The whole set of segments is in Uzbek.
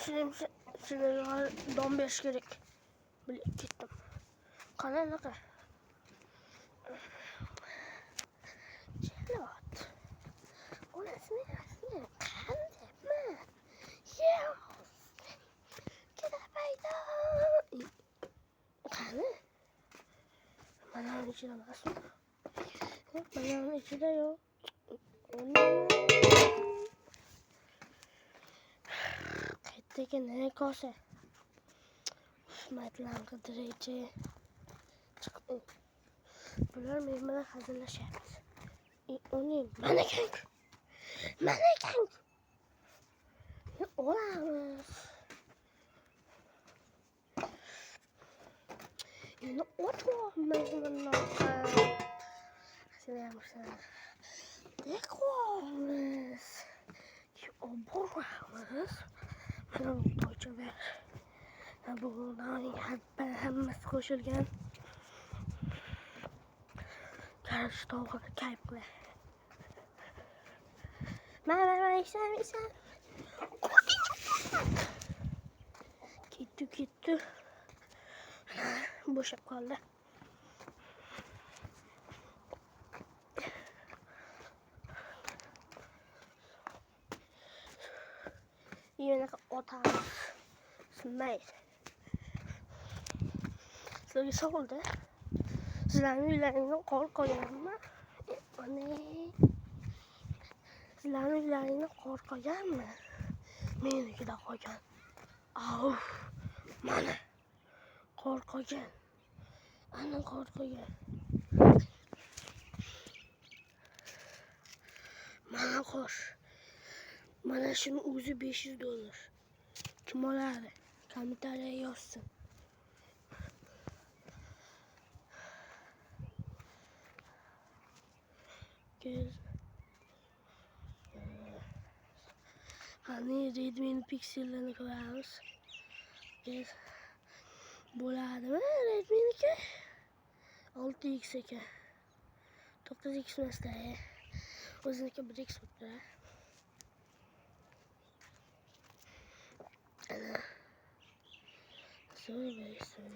Shunga dom berish kerak. Bilib ketdim. Qani anaqa? Jelot. Onasini qandaymi? Keta paydo. Qani? Mana ichida emasmi? Mana ichida yo'q. Qayerdagi ne kosa? Matlan qidiruvchi. Bular men bilan hazillashyapti. Uning manekang. Olamiz. Endi o'tmoqmiz bunaqa. Sizlarmisan. Deqolamiz. Oboramiz. Mana to'ychilar. Bundan hammasi qo'shilgan. Qarshi to'g'ri kayf qiladi. Mana ishlaysan. Ketdi. Bo'shab qoldi. Yana otamiz. Sinmaydi. Sizlarga savolda. Sizlarning uylaringizdan qor qo'yganmi? Sizlarning uylaringizdan qor qo'yganmi? Menikida qo'ygan. Mana. Qor qo'ygan. Ana qor qo'ygan. Mana qor. Mana shuni o'zi $500. Kim oladi? Kommentariyaga yozsin. Hani Redmi piksellarni ko'ramiz. Bo'ladimi Redmi'niki? 6x ekan. 9x emasda. O'ziniki 1x bo'ldi. Ana. So'raysan.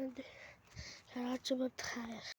Endi qarorchi bo'pti.